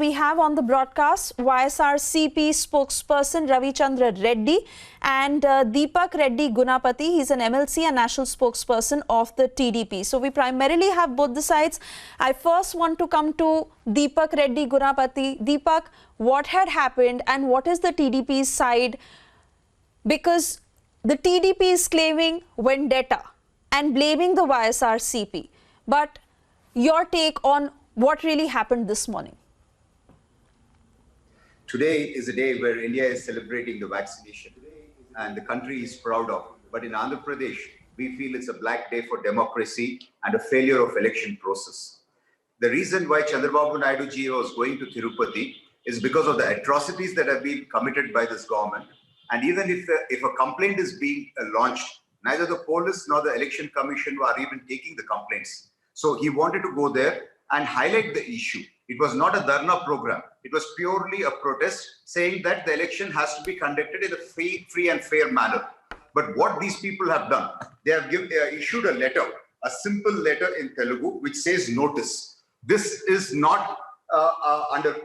we have on the broadcast YSRCP spokesperson Ravichandra Reddy and Deepak Reddy Gunapati. He's an MLC and national spokesperson of the TDP. So we primarily have both the sides. I first want to come to Deepak Reddy Gunapati. Deepak, what had happened and what is the TDP's side? Because the TDP is claiming vendetta and blaming the YSRCP. But your take on what really happened this morning? Today is a day where India is celebrating the vaccination and the country is proud of. But in Andhra Pradesh, we feel it's a black day for democracy and a failure of election process. The reason why Chandrababu Naidu ji was going to Tirupati is because of the atrocities that have been committed by this government. And even if a complaint is being launched, neither the police nor the election commission are even taking the complaints. So he wanted to go there and highlight the issue. It was not a dharna program. It was purely a protest saying that the election has to be conducted in a free and fair manner. But what these people have done, they have issued a letter, a simple letter in Telugu, which says notice. This is not under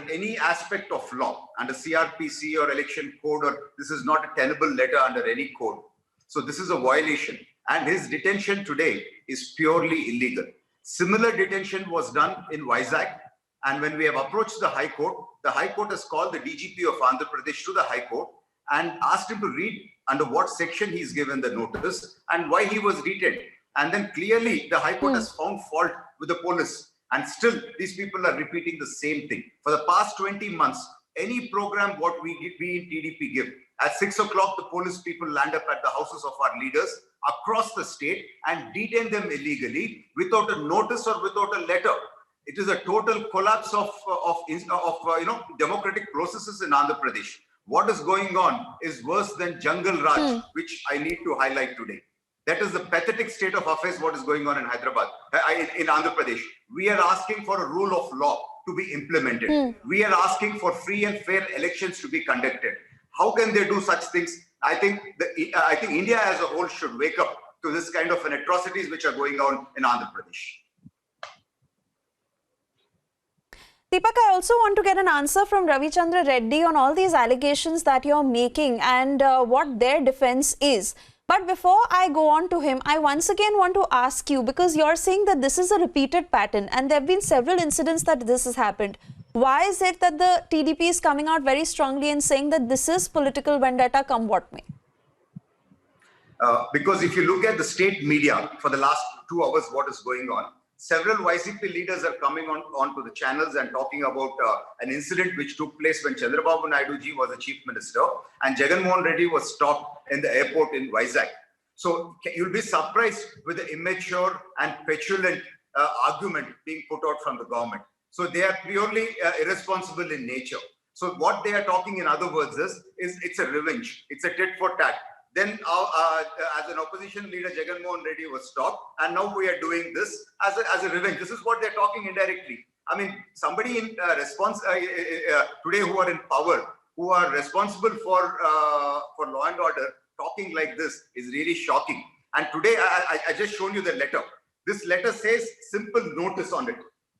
any aspect of law, under CRPC or election code, or this is not a tenable letter under any code. So this is a violation. And his detention today is purely illegal. Similar detention was done in Vizag. And when we have approached the High Court has called the DGP of Andhra Pradesh to the High Court and asked him to read under what section he's given the notice and why he was detained. And then clearly the High Court has found fault with the police. And still these people are repeating the same thing. For the past 20 months, any program what we in TDP give, at 6 o'clock, the police people land up at the houses of our leaders across the state and detain them illegally without a notice or without a letter. It is a total collapse of democratic processes in Andhra Pradesh. What is going on is worse than Jungle Raj, which I need to highlight today. That is the pathetic state of affairs what is going on in Hyderabad, in Andhra Pradesh. We are asking for a rule of law to be implemented. We are asking for free and fair elections to be conducted. How can they do such things? I think India as a whole should wake up to this kind of atrocities which are going on in Andhra Pradesh. Deepak, I also want to get an answer from Ravichandra Reddy on all these allegations that you're making and what their defense is. But before I go on to him, I once again want to ask you, because you're saying that this is a repeated pattern and there have been several incidents that this has happened. Why is it that the TDP is coming out very strongly and saying that this is political vendetta come what may? Because if you look at the state media for the last 2 hours, what is going on, several YCP leaders are coming onto the channels and talking about an incident which took place when Chandrababu Naidu ji was the chief minister and Jagan Mohan Reddy was stopped in the airport in Vizag. So you'll be surprised with the immature and petulant argument being put out from the government. So they are purely irresponsible in nature. So what they are talking, in other words, is it's a revenge. It's a tit for tat. Then as an opposition leader, Jagan Mohan Reddy was stopped, and now we are doing this as a revenge. This is what they're talking indirectly. I mean, somebody in today who are in power, who are responsible for law and order, talking like this is really shocking. And today, I just shown you the letter. This letter says simple notice on it.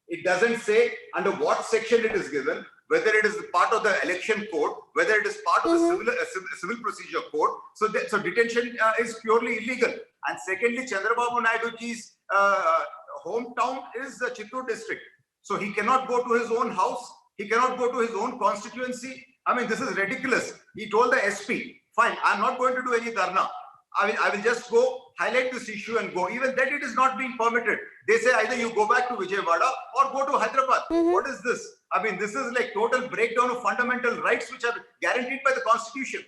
It doesn't say under what section it is given, whether it is part of the election code, whether it is part of the civil procedure code. So detention is purely illegal. And secondly, Chandrababu Naidu ji's hometown is the Chittoor district. So he cannot go to his own house. He cannot go to his own constituency. I mean, this is ridiculous. He told the SP, fine, I'm not going to do any dharna. I will just go highlight this issue and go. Even that it is not being permitted. They say either you go back to Vijayawada or go to Hyderabad. What is this? I mean, this is like total breakdown of fundamental rights which are guaranteed by the Constitution.